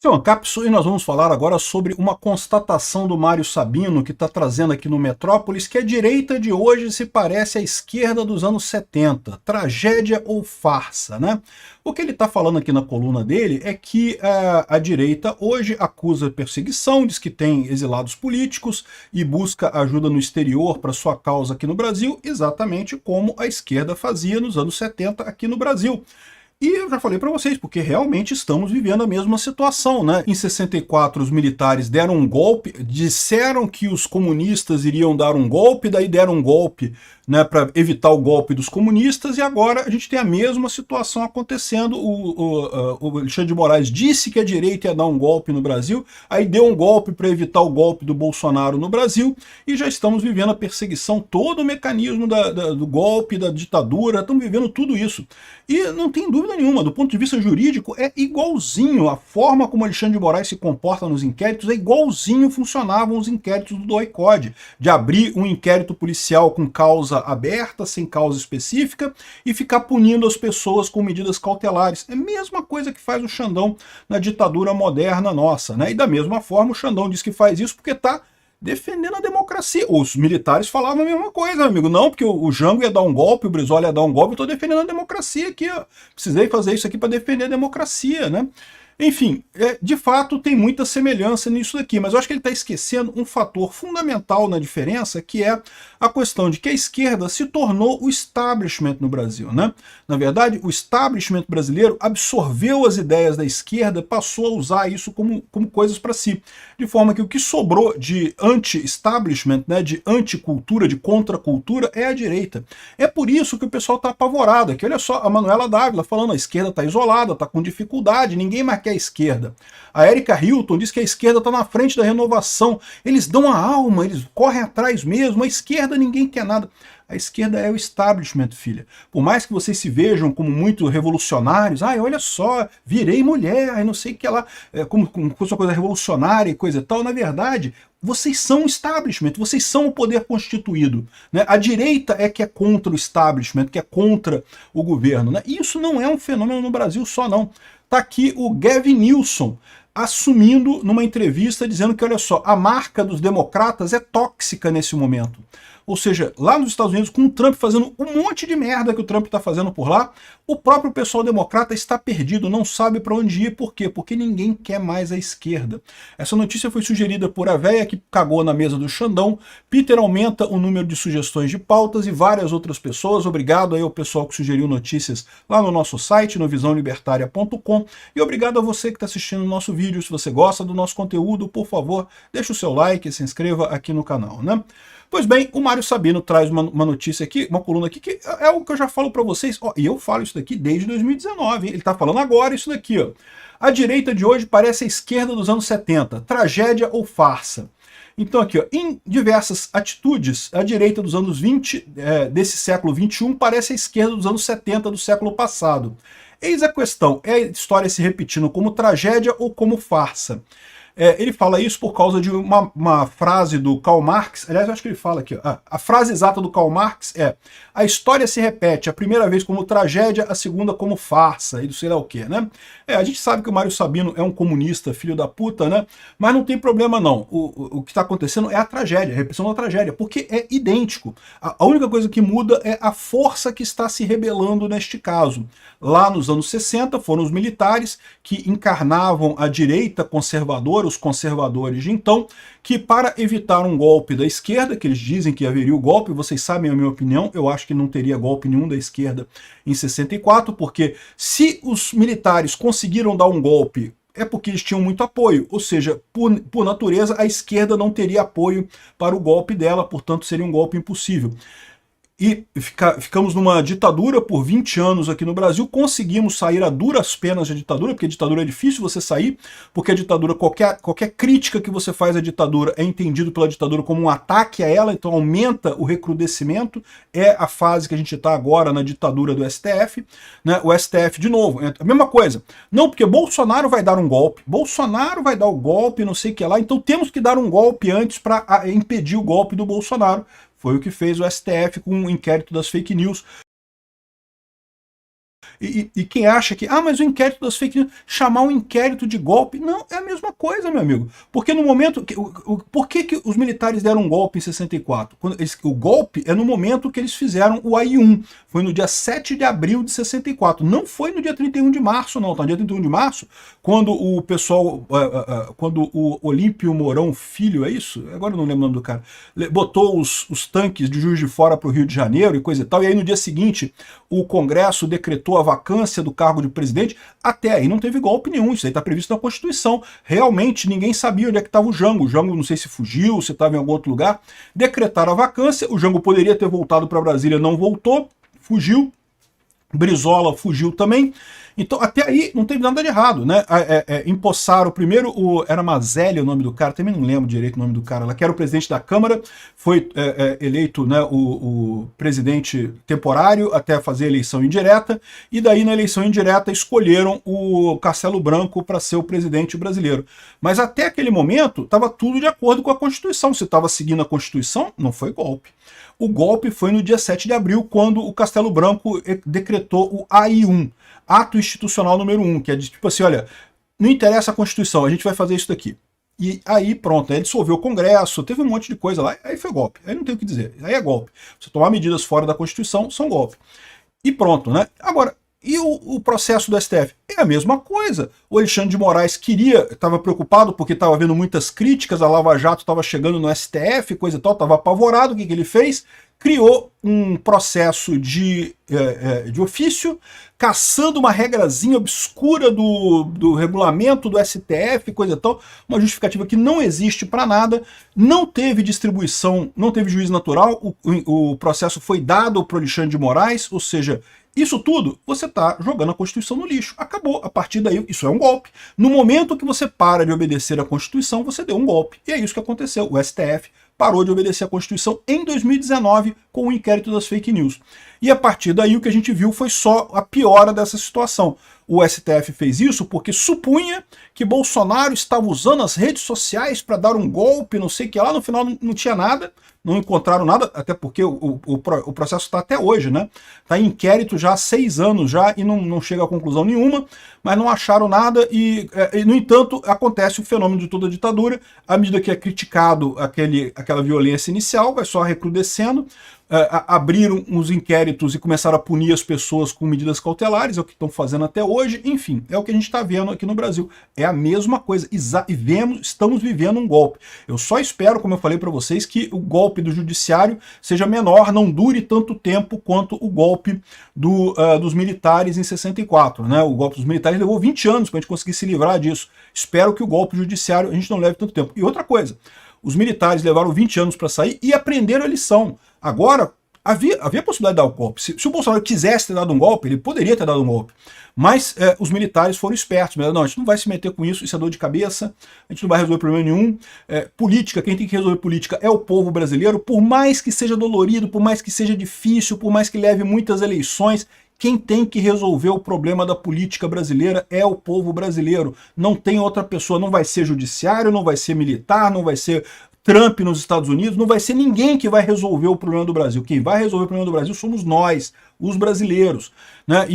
Seu Ancapso, e nós vamos falar agora sobre uma constatação do Mário Sabino, que está trazendo aqui no Metrópolis, que a direita de hoje se parece à esquerda dos anos 70. Tragédia ou farsa, né? O que ele está falando aqui na coluna dele é que a direita hoje acusa perseguição, diz que tem exilados políticos e busca ajuda no exterior para sua causa aqui no Brasil, exatamente como a esquerda fazia nos anos 70 aqui no Brasil. E eu já falei para vocês, porque realmente estamos vivendo a mesma situação, né? Em 64 os militares deram um golpe, disseram que os comunistas iriam dar um golpe, daí deram um golpe, né, para evitar o golpe dos comunistas, e agora a gente tem a mesma situação acontecendo. O Alexandre de Moraes disse que a direita ia dar um golpe no Brasil, aí deu um golpe para evitar o golpe do Bolsonaro no Brasil, e já estamos vivendo a perseguição, todo o mecanismo do golpe, da ditadura, estamos vivendo tudo isso. E não tem dúvida nenhuma, do ponto de vista jurídico, é igualzinho. A forma como Alexandre de Moraes se comporta nos inquéritos é igualzinho funcionavam os inquéritos do DOI-CODE, de abrir um inquérito policial com causa aberta, sem causa específica, e ficar punindo as pessoas com medidas cautelares. É a mesma coisa que faz o Xandão na ditadura moderna nossa, né? E da mesma forma o Xandão diz que faz isso porque está defendendo a democracia. Os militares falavam a mesma coisa, meu amigo. Não, porque o Jango ia dar um golpe, o Brizola ia dar um golpe, eu estou defendendo a democracia aqui, ó. Precisei fazer isso aqui para defender a democracia, né? Enfim, de fato tem muita semelhança nisso daqui, mas eu acho que ele está esquecendo um fator fundamental na diferença, que é a questão de que a esquerda se tornou o establishment no Brasil, né? Na verdade, o establishment brasileiro absorveu as ideias da esquerda, passou a usar isso como coisas para si, de forma que o que sobrou de anti-establishment, né, de anticultura, de contracultura, é a direita. É por isso que o pessoal está apavorado aqui. Olha só, a Manuela Dávila falando, a esquerda está isolada, está com dificuldade, ninguém mais quer a esquerda. A Erika Hilton diz que a esquerda está na frente da renovação, eles dão a alma, eles correm atrás mesmo, a esquerda ninguém quer nada. A esquerda é o establishment, filha. Por mais que vocês se vejam como muito revolucionários, olha só, virei mulher, não sei o que lá, como fosse uma coisa revolucionária e coisa e tal, na verdade, vocês são o establishment, vocês são o poder constituído, né? A direita é que é contra o establishment, que é contra o governo, né? E isso não é um fenômeno no Brasil só, não. Está aqui o Gavin Newsom assumindo numa entrevista, dizendo que, olha só, a marca dos democratas é tóxica nesse momento. Ou seja, lá nos Estados Unidos, com o Trump fazendo um monte de merda que o Trump está fazendo por lá, o próprio pessoal democrata está perdido, não sabe para onde ir. Por quê? Porque ninguém quer mais a esquerda. Essa notícia foi sugerida por a véia que cagou na mesa do Xandão. Peter aumenta o número de sugestões de pautas e várias outras pessoas. Obrigado aí ao pessoal que sugeriu notícias lá no nosso site, no visãolibertaria.com. E obrigado a você que está assistindo o nosso vídeo. Se você gosta do nosso conteúdo, por favor, deixe o seu like e se inscreva aqui no canal, né? Pois bem, o Mário Sabino traz uma notícia aqui, uma coluna aqui, que é o que eu já falo para vocês, e eu falo isso daqui desde 2019, hein? Ele está falando agora isso daqui, ó. A direita de hoje parece a esquerda dos anos 70, tragédia ou farsa. Então aqui, ó, em diversas atitudes, a direita dos anos 20 desse século 21 parece a esquerda dos anos 70 do século passado. Eis a questão, é a história se repetindo como tragédia ou como farsa? Ele fala isso por causa de uma frase do Karl Marx. Aliás, eu acho que ele fala aqui, ó, a frase exata do Karl Marx é: a história se repete, a primeira vez como tragédia, a segunda como farsa, e não sei lá o que, né? A gente sabe que o Mário Sabino é um comunista, filho da puta, né? Mas não tem problema não, o que está acontecendo é a tragédia, a repetição da tragédia, porque é idêntico. A única coisa que muda é a força que está se rebelando neste caso. Lá nos anos 60 foram os militares que encarnavam a direita conservadora, os conservadores de então, que para evitar um golpe da esquerda, que eles dizem que haveria o golpe, vocês sabem a minha opinião, eu acho que não teria golpe nenhum da esquerda em 64, porque se os militares conseguiram dar um golpe, é porque eles tinham muito apoio, ou seja, por natureza a esquerda não teria apoio para o golpe dela, portanto seria um golpe impossível. E ficamos numa ditadura por 20 anos aqui no Brasil, conseguimos sair a duras penas da ditadura, porque a ditadura é difícil você sair, porque a ditadura, qualquer crítica que você faz à ditadura é entendido pela ditadura como um ataque a ela, então aumenta o recrudescimento, é a fase que a gente está agora na ditadura do STF, né? O STF, de novo, é a mesma coisa, não, porque Bolsonaro vai dar um golpe, Bolsonaro vai dar o golpe, não sei o que lá, então temos que dar um golpe antes para impedir o golpe do Bolsonaro. Foi o que fez o STF com o inquérito das fake news. E quem acha que, mas o inquérito das fake news, chamar um inquérito de golpe, não, é a mesma coisa, meu amigo. Porque no momento, por que os militares deram um golpe em 64? O golpe é no momento que eles fizeram o AI-1, foi no dia 7 de abril de 64, não foi no dia 31 de março, não, tá? No dia 31 de março, quando o pessoal, quando o Olímpio Mourão Filho, é isso? Agora eu não lembro o nome do cara, botou os tanques de Juiz de Fora para o Rio de Janeiro e coisa e tal, e aí no dia seguinte o Congresso decretou a vacância do cargo de presidente, até aí não teve golpe nenhum, isso aí está previsto na Constituição. Realmente ninguém sabia onde é que estava o Jango não sei se fugiu, se estava em algum outro lugar, decretaram a vacância, o Jango poderia ter voltado para Brasília, não voltou, fugiu, Brizola fugiu também. Então, até aí não teve nada de errado, né? Empossaram primeiro, era Mazelli o nome do cara, também não lembro direito o nome do cara lá, que era o presidente da Câmara, foi eleito, né, o presidente temporário até fazer a eleição indireta, e daí na eleição indireta escolheram o Castelo Branco para ser o presidente brasileiro. Mas até aquele momento estava tudo de acordo com a Constituição, se estava seguindo a Constituição, não foi golpe. O golpe foi no dia 7 de abril, quando o Castelo Branco decretou o AI-1, Ato Institucional número 1, que é de tipo assim, olha, não interessa a Constituição, a gente vai fazer isso daqui. E aí pronto, aí dissolveu o Congresso, teve um monte de coisa lá, aí foi golpe, aí não tem o que dizer, aí é golpe. Você tomar medidas fora da Constituição, são golpe. E pronto, né? Agora, e o processo do STF? É a mesma coisa. O Alexandre de Moraes estava preocupado porque estava havendo muitas críticas, a Lava Jato estava chegando no STF, coisa e tal, estava apavorado. O que ele fez? Criou um processo de ofício, caçando uma regrazinha obscura do regulamento do STF, coisa e tal, uma justificativa que não existe para nada, não teve distribuição, não teve juízo natural, o processo foi dado para o Alexandre de Moraes, ou seja, isso tudo, você está jogando a Constituição no lixo. Acabou. A partir daí, isso é um golpe. No momento que você para de obedecer à Constituição, você deu um golpe. E é isso que aconteceu. O STF parou de obedecer à Constituição em 2019 com o inquérito das fake news. E a partir daí o que a gente viu foi só a piora dessa situação. O STF fez isso porque supunha que Bolsonaro estava usando as redes sociais para dar um golpe, não sei o que lá, no final não tinha nada, não encontraram nada, até porque o processo está até hoje, né? Está em inquérito já há 6 anos já e não chega a conclusão nenhuma, mas não acharam nada e no entanto, acontece o fenômeno de toda a ditadura, à medida que é criticado aquela violência inicial, vai só recrudescendo, abriram os inquéritos e começaram a punir as pessoas com medidas cautelares, é o que estão fazendo até hoje, enfim, é o que a gente está vendo aqui no Brasil. É a mesma coisa, e estamos vivendo um golpe. Eu só espero, como eu falei para vocês, que o golpe do judiciário seja menor, não dure tanto tempo quanto o golpe dos militares em 64. Né? O golpe dos militares levou 20 anos para a gente conseguir se livrar disso. Espero que o golpe judiciário a gente não leve tanto tempo. E outra coisa, os militares levaram 20 anos para sair e aprenderam a lição. Agora, havia possibilidade de dar um golpe. Se o Bolsonaro quisesse ter dado um golpe, ele poderia ter dado um golpe. Mas os militares foram espertos. Não, a gente não vai se meter com isso, isso é dor de cabeça, a gente não vai resolver problema nenhum. Política, quem tem que resolver política é o povo brasileiro, por mais que seja dolorido, por mais que seja difícil, por mais que leve muitas eleições, quem tem que resolver o problema da política brasileira é o povo brasileiro. Não tem outra pessoa, não vai ser judiciário, não vai ser militar, não vai ser Trump nos Estados Unidos, não vai ser ninguém que vai resolver o problema do Brasil. Quem vai resolver o problema do Brasil somos nós, os brasileiros. Né?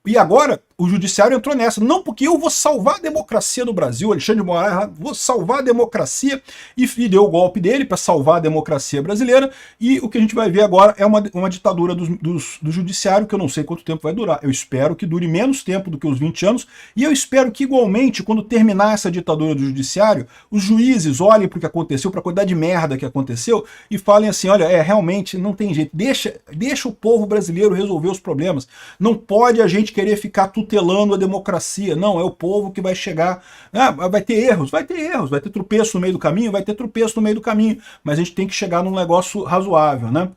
E agora o judiciário entrou nessa, não porque eu vou salvar a democracia do Brasil, Alexandre de Moraes, vou salvar a democracia, e deu o golpe dele para salvar a democracia brasileira, e o que a gente vai ver agora é uma ditadura do judiciário, que eu não sei quanto tempo vai durar. Eu espero que dure menos tempo do que os 20 anos, e eu espero que igualmente, quando terminar essa ditadura do judiciário, os juízes olhem para o que aconteceu, para a quantidade de merda que aconteceu, e falem assim, olha, realmente não tem jeito, deixa o povo brasileiro resolver os problemas, não pode a gente querer ficar tutelando a democracia, não, é o povo que vai chegar, vai ter erros, vai ter tropeço no meio do caminho, mas a gente tem que chegar num negócio razoável, né?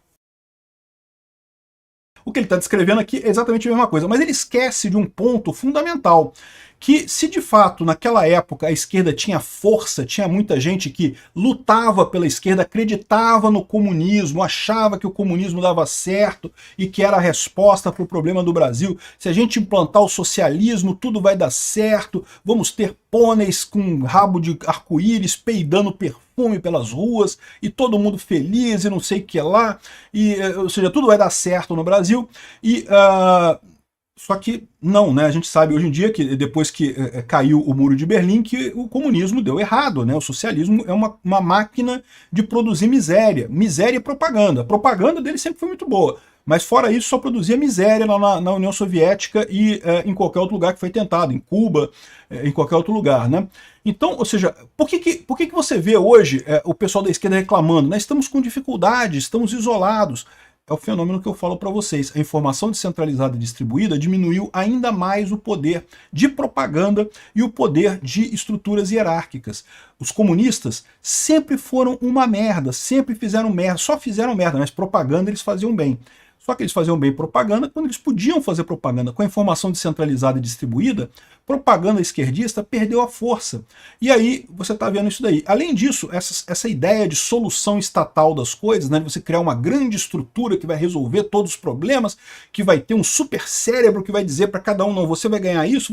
O que ele está descrevendo aqui é exatamente a mesma coisa, mas ele esquece de um ponto fundamental, que se de fato naquela época a esquerda tinha força, tinha muita gente que lutava pela esquerda, acreditava no comunismo, achava que o comunismo dava certo e que era a resposta para o problema do Brasil, se a gente implantar o socialismo tudo vai dar certo, vamos ter pôneis com rabo de arco-íris peidando perfume pelas ruas e todo mundo feliz e não sei o que lá, ou seja, tudo vai dar certo no Brasil, e Só que não, né? A gente sabe hoje em dia que depois que caiu o Muro de Berlim, que o comunismo deu errado, né? O socialismo é uma máquina de produzir miséria. Miséria e propaganda. A propaganda dele sempre foi muito boa. Mas fora isso, só produzia miséria lá na União Soviética e em qualquer outro lugar que foi tentado, em Cuba, em qualquer outro lugar, né? Então, ou seja, por que você vê hoje o pessoal da esquerda reclamando? Nós estamos com dificuldade, estamos isolados. É o fenômeno que eu falo para vocês. A informação descentralizada e distribuída diminuiu ainda mais o poder de propaganda e o poder de estruturas hierárquicas. Os comunistas sempre foram uma merda, sempre fizeram merda, só fizeram merda, mas propaganda eles faziam bem. Só que eles faziam bem propaganda quando eles podiam fazer propaganda. Com a informação descentralizada e distribuída, propaganda esquerdista perdeu a força. E aí você está vendo isso daí. Além disso, essa ideia de solução estatal das coisas, né, de você criar uma grande estrutura que vai resolver todos os problemas, que vai ter um super cérebro que vai dizer para cada um, não, você vai ganhar isso,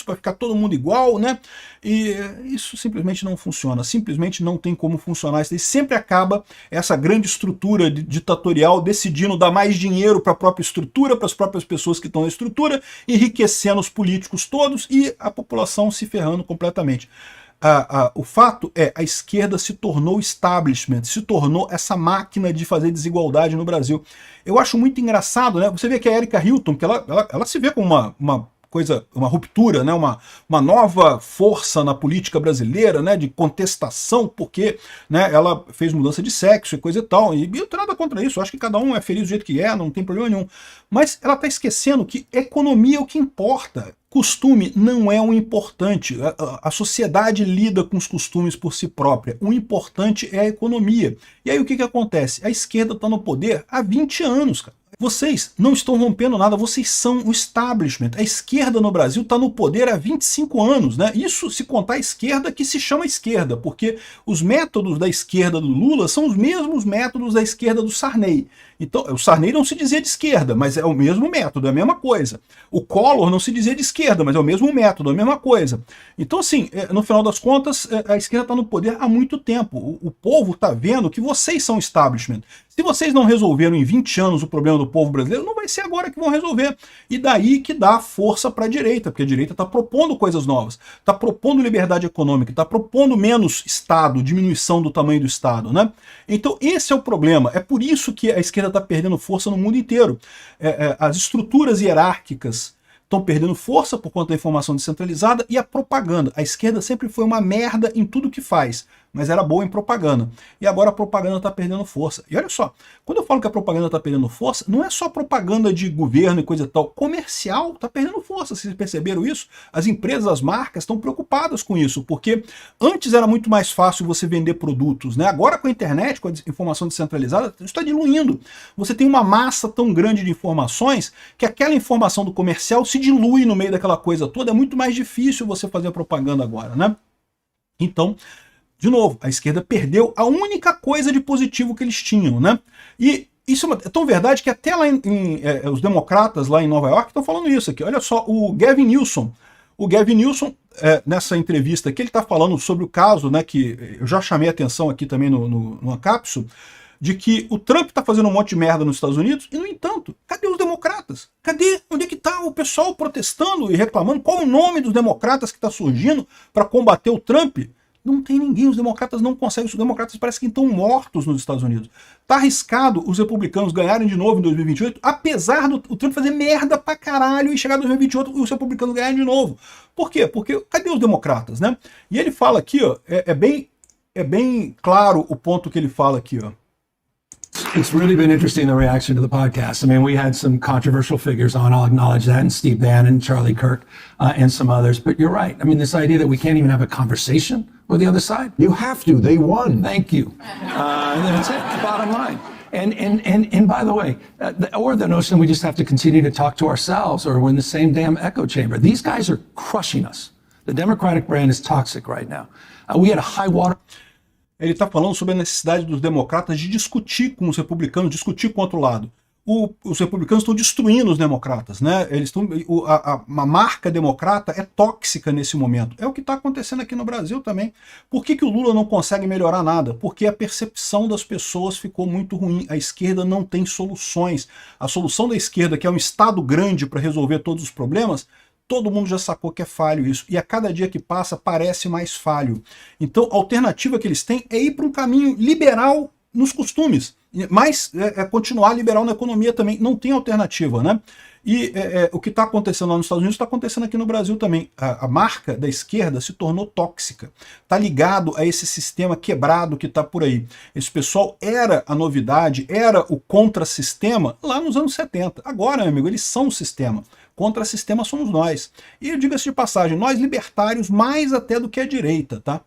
para ficar todo mundo igual, né? E isso simplesmente não funciona. Simplesmente não tem como funcionar. Isso daí sempre acaba essa grande estrutura ditatorial decidindo dar mais dinheiro para a própria estrutura, para as próprias pessoas que estão na estrutura, enriquecendo os políticos todos e a população se ferrando completamente. O fato é, a esquerda se tornou establishment, se tornou essa máquina de fazer desigualdade no Brasil. Eu acho muito engraçado, né? Você vê que a Erika Hilton, que ela se vê como uma ruptura, né? uma nova força na política brasileira, né? De contestação, porque, né, ela fez mudança de sexo e coisa e tal, e eu não tenho nada contra isso, eu acho que cada um é feliz do jeito que é, não tem problema nenhum, mas ela está esquecendo que economia é o que importa. Costume não é o importante, a sociedade lida com os costumes por si própria, o importante é a economia. E aí o que acontece? A esquerda está no poder há 20 anos, cara. Vocês não estão rompendo nada, vocês são o establishment. A esquerda no Brasil está no poder há 25 anos, né? Isso se contar a esquerda que se chama esquerda, porque os métodos da esquerda do Lula são os mesmos métodos da esquerda do Sarney. Então, o Sarney não se dizia de esquerda, mas é o mesmo método, é a mesma coisa. O Collor não se dizia de esquerda, mas é o mesmo método, é a mesma coisa. Então, assim, no final das contas, a esquerda está no poder há muito tempo. O povo está vendo que vocês são establishment. Se vocês não resolveram em 20 anos o problema do povo brasileiro, não vai ser agora que vão resolver. E daí que dá força para a direita, porque a direita está propondo coisas novas, está propondo liberdade econômica, está propondo menos Estado, diminuição do tamanho do Estado, né? Então esse é o problema. É por isso que a esquerda está perdendo força no mundo inteiro. As estruturas hierárquicas estão perdendo força por conta da informação descentralizada e a propaganda. A esquerda sempre foi uma merda em tudo que faz, mas era boa em propaganda. E agora a propaganda está perdendo força. E olha só, quando eu falo que a propaganda está perdendo força, não é só propaganda de governo e coisa e tal. Comercial está perdendo força, vocês perceberam isso? As empresas, as marcas estão preocupadas com isso, porque antes era muito mais fácil você vender produtos, né? Agora com a internet, com a informação descentralizada, isso está diluindo. Você tem uma massa tão grande de informações que aquela informação do comercial se dilui no meio daquela coisa toda. É muito mais difícil você fazer a propaganda agora, né? Então, de novo, a esquerda perdeu a única coisa de positivo que eles tinham, né? E isso é tão verdade que até lá os democratas lá em Nova York estão falando isso aqui. Olha só, o Gavin Newsom, nessa entrevista aqui, ele está falando sobre o caso, né, que eu já chamei a atenção aqui também numa cápsula, de que o Trump está fazendo um monte de merda nos Estados Unidos e, no entanto, cadê os democratas? Cadê? Onde é que está o pessoal protestando e reclamando? Qual o nome dos democratas que está surgindo para combater o Trump? Não tem ninguém, os democratas não conseguem, os democratas parecem que estão mortos nos Estados Unidos. Tá arriscado os republicanos ganharem de novo em 2028, apesar do Trump fazer merda pra caralho e chegar em 2028 e os republicanos ganharem de novo. Por quê? Porque cadê os democratas, né? E ele fala aqui, ó, é bem claro o ponto que ele fala aqui, ó. It's really been interesting, the reaction to the podcast. I mean, we had some controversial figures on, I'll acknowledge that, and Steve Bannon, Charlie Kirk, and some others. But you're right. I mean, this idea that we can't even have a conversation with the other side. You have to. They won. Thank you. That's it. Bottom line. And by the way, or the notion we just have to continue to talk to ourselves or we're in the same damn echo chamber. These guys are crushing us. The Democratic brand is toxic right now. We had a high water... Ele está falando sobre a necessidade dos democratas de discutir com os republicanos, discutir com o outro lado. os republicanos estão destruindo os democratas, né? Eles estão, a marca democrata é tóxica nesse momento. É o que está acontecendo aqui no Brasil também. Por que o Lula não consegue melhorar nada? Porque a percepção das pessoas ficou muito ruim. A esquerda não tem soluções. A solução da esquerda, que é um Estado grande para resolver todos os problemas, todo mundo já sacou que é falho isso. E a cada dia que passa parece mais falho. Então a alternativa que eles têm é ir para um caminho liberal nos costumes, mas continuar liberal na economia também, não tem alternativa, né? E o que está acontecendo lá nos Estados Unidos está acontecendo aqui no Brasil também. A marca da esquerda se tornou tóxica, está ligado a esse sistema quebrado que está por aí. Esse pessoal era a novidade, era o contra-sistema lá nos anos 70. Agora, meu amigo, eles são o sistema. Contra-sistema somos nós. E diga-se de passagem, nós libertários mais até do que a direita, tá?